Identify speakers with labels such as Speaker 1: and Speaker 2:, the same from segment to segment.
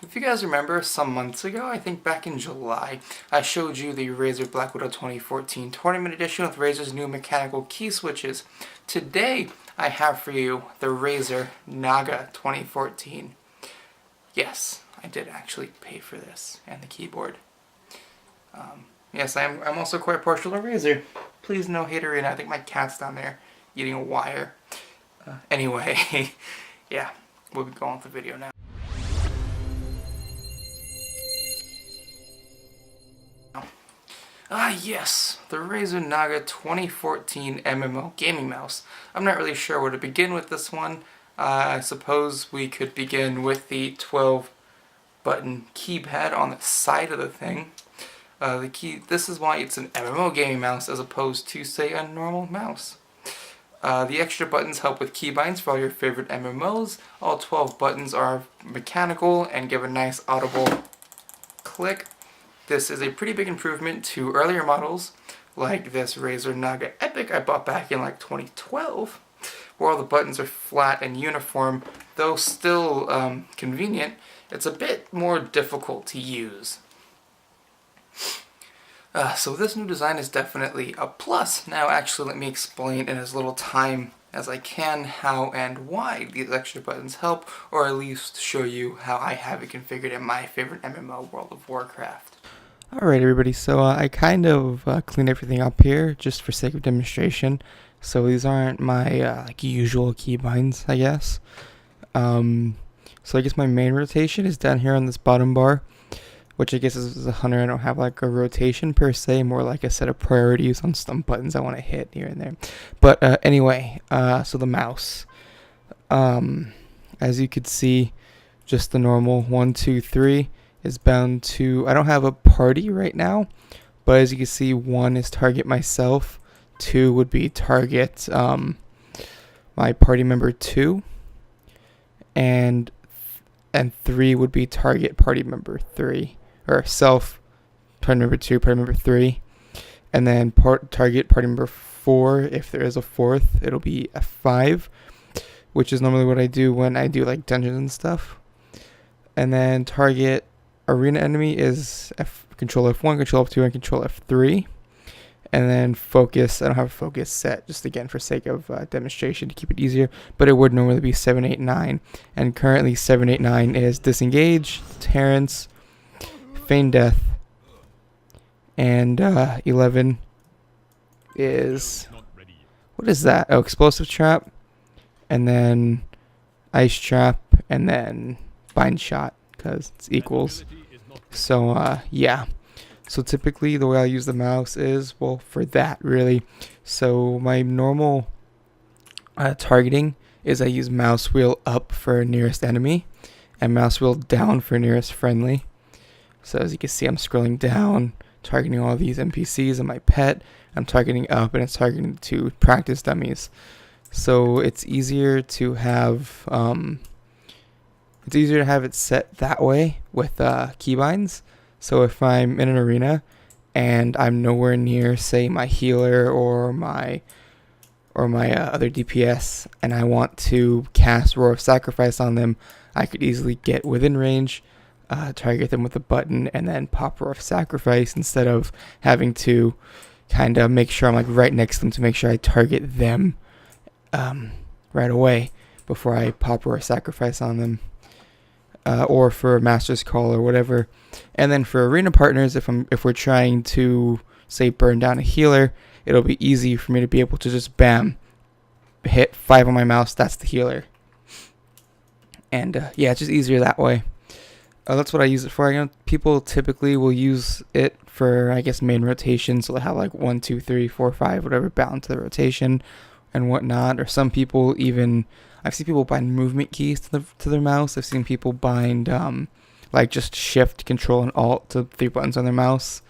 Speaker 1: If you guys remember, some months ago, I think back in July, I showed you the Razer Black Widow 2014 Tournament Edition with Razer's new mechanical key switches. Today, I have for you the Razer Naga 2014. Yes, I did actually pay for this, and the keyboard. Yes, I'm also quite partial to Razer. Please no haterade. I think my cat's down there eating a wire. Anyway, yeah, we'll be going with the video now. Yes, the Razer Naga 2014 MMO gaming mouse. I'm not really sure where to begin with this one. I suppose we could begin with the 12-button keypad on the side of the thing. This is why it's an MMO gaming mouse as opposed to, say, a normal mouse. The extra buttons help with keybinds for all your favorite MMOs. All 12 buttons are mechanical and give a nice audible click. This is a pretty big improvement to earlier models, like this Razer Naga Epic I bought back in like 2012, where all the buttons are flat and uniform. Though still convenient, it's a bit more difficult to use. So this new design is definitely a plus. Now actually let me explain in as little time as I can how and why these extra buttons help, or at least show you how I have it configured in my favorite MMO, World of Warcraft.
Speaker 2: Alright everybody, so I kind of cleaned everything up here just for sake of demonstration. So these aren't my like usual keybinds, I guess. So I guess my main rotation is down here on this bottom bar, which I guess is a hunter. I don't have like a rotation per se, more like a set of priorities on some buttons I want to hit here and there. But anyway, so the mouse. As you could see, just the normal 1, 2, 3 is bound to, I don't have a party right now, but as you can see, 1 is target myself, 2 would be target my party member 2, and 3 would be target party member 3, or self party member 2, party member 3, and then target party member 4. If there is a 4th, it'll be a 5, which is normally what I do when I do like dungeons and stuff. And then target arena enemy is control F1, control F2, and control F3. And then focus, I don't have a focus set, just again for sake of demonstration to keep it easier, but it would normally be 7, 8, 9. And currently 7, 8, 9 is disengage, Terrence, feign death, and 11 is, what is that? Oh, explosive trap, and then ice trap, and then bind shot, because it's equals. So yeah, so typically the way I use the mouse is, well, for that really. So my normal targeting is I use mouse wheel up for nearest enemy and mouse wheel down for nearest friendly. So as you can see, I'm scrolling down, targeting all these NPCs and my pet. I'm targeting up, and it's targeting to practice dummies. So it's easier to have it set that way with keybinds. So if I'm in an arena and I'm nowhere near, say, my healer or my other DPS, and I want to cast Roar of Sacrifice on them, I could easily get within range, target them with a button, and then pop Roar of Sacrifice instead of having to kind of make sure I'm like right next to them to make sure I target them right away before I pop Roar of Sacrifice on them. Or for Master's Call or whatever. And then for arena partners, if we're trying to, say, burn down a healer, it'll be easy for me to be able to just bam, hit 5 on my mouse, that's the healer. And yeah, it's just easier that way. That's what I use it for. I know people typically will use it for, I guess, main rotation, so they'll have like 1, 2, 3, 4, 5, whatever, bound to the rotation and whatnot. Or some people even, I've seen people bind movement keys to their mouse. I've seen people bind like just shift, control, and alt to 3 buttons on their mouse.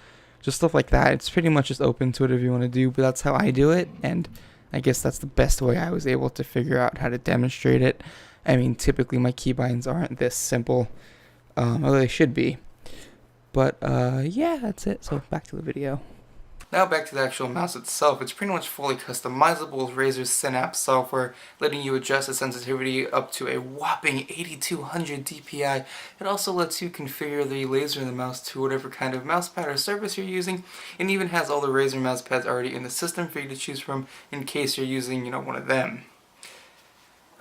Speaker 2: Just stuff like that. It's pretty much just open to whatever you want to do, but that's how I do it, and I guess that's the best way I was able to figure out how to demonstrate it. I mean, typically my keybinds aren't this simple, although they should be. But yeah, that's it. So back to the video.
Speaker 1: Now back to the actual mouse itself. It's pretty much fully customizable with Razer's Synapse software, letting you adjust the sensitivity up to a whopping 8200 dpi. It also lets you configure the laser in the mouse to whatever kind of mousepad or surface you're using, and even has all the Razer mousepads already in the system for you to choose from in case you're using, one of them.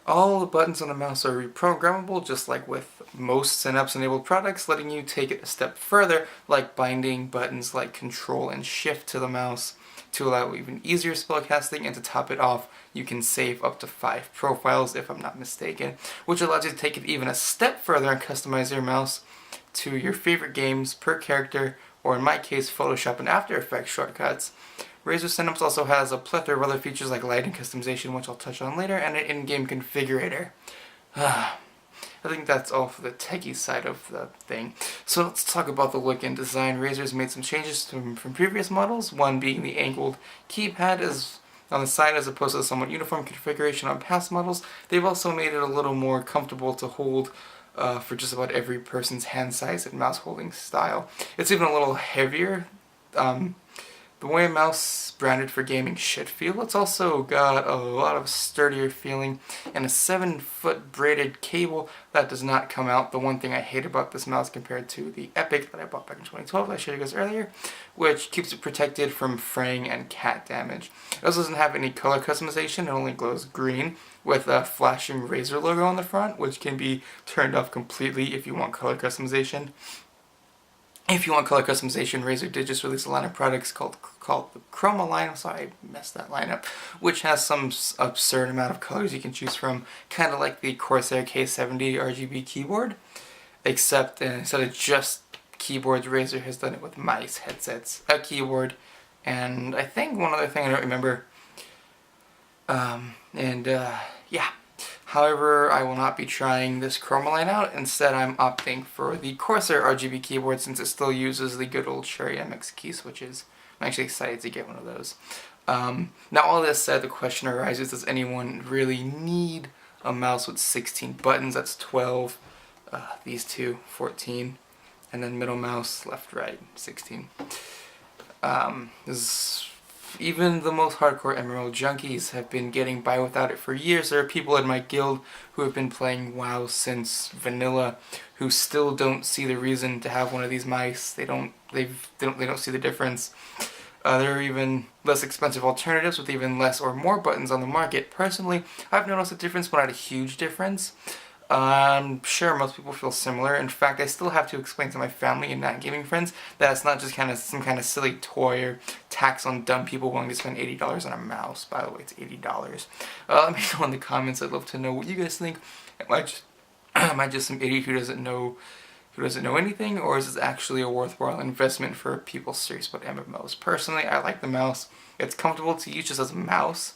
Speaker 1: All the buttons on the mouse are reprogrammable, just like with most Synapse-enabled products, letting you take it a step further, like binding buttons like Control and Shift to the mouse to allow even easier spellcasting, and to top it off, you can save up to 5 profiles, if I'm not mistaken, which allows you to take it even a step further and customize your mouse to your favorite games per character, or in my case, Photoshop and After Effects shortcuts. Razer Synapse also has a plethora of other features like lighting customization, which I'll touch on later, and an in-game configurator. I think that's all for the techie side of the thing. So let's talk about the look and design. Razer's made some changes from previous models, one being the angled keypad is on the side as opposed to the somewhat uniform configuration on past models. They've also made it a little more comfortable to hold for just about every person's hand size and mouse holding style. It's even a little heavier. The way a mouse branded for gaming should feel. It's also got a lot of sturdier feeling and a 7-foot braided cable that does not come out. The one thing I hate about this mouse compared to the Epic that I bought back in 2012 that I showed you guys earlier, which keeps it protected from fraying and cat damage. It also doesn't have any color customization. It only glows green with a flashing Razer logo on the front, which can be turned off completely if you want color customization. If you want color customization, Razer did just release a line of products called the Chroma line. I'm sorry, I messed that line up. Which has some absurd amount of colors you can choose from, kind of like the Corsair K70 RGB keyboard. Except instead of just keyboards, Razer has done it with mice, headsets, a keyboard, and I think one other thing I don't remember. Yeah. However, I will not be trying this Chroma line out. Instead, I'm opting for the Corsair RGB keyboard since it still uses the good old Cherry MX key switches. I'm actually excited to get one of those. Now, all this said, the question arises, does anyone really need a mouse with 16 buttons? That's 12. These two, 14. And then middle mouse, left, right, 16. Even the most hardcore MMO junkies have been getting by without it for years. There are people in my guild who have been playing WoW since vanilla who still don't see the reason to have one of these mice. They don't see the difference. There are even less expensive alternatives with even less or more buttons on the market. Personally, I've noticed a difference, but not a huge difference. I'm sure most people feel similar. In fact, I still have to explain to my family and non-gaming friends that it's not just some kind of silly toy or tax on dumb people willing to spend $80 on a mouse. By the way, it's $80. Let me know in the comments. I'd love to know what you guys think. Am I just some idiot who doesn't know anything, or is this actually a worthwhile investment for people serious about MMOs? Personally, I like the mouse. It's comfortable to use just as a mouse.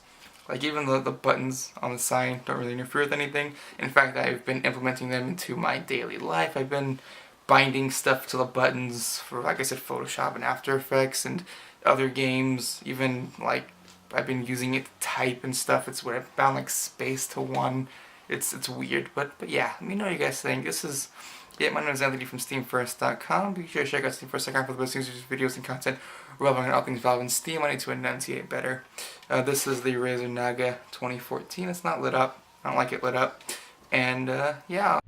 Speaker 1: Like, even the buttons on the side don't really interfere with anything. In fact, I've been implementing them into my daily life. I've been binding stuff to the buttons for, like I said, Photoshop and After Effects and other games. Even, like, I've been using it to type and stuff. It's where I've bound, like, space to one. It's weird, but yeah, let me know what you guys think. This is it. My name is Anthony from SteamFirst.com. Be sure to check out SteamFirst.com for the best news, videos, and content relevant to all things Valve and Steam. I need to enunciate better. This is the Razer Naga 2014. It's not lit up. I don't like it lit up. And yeah.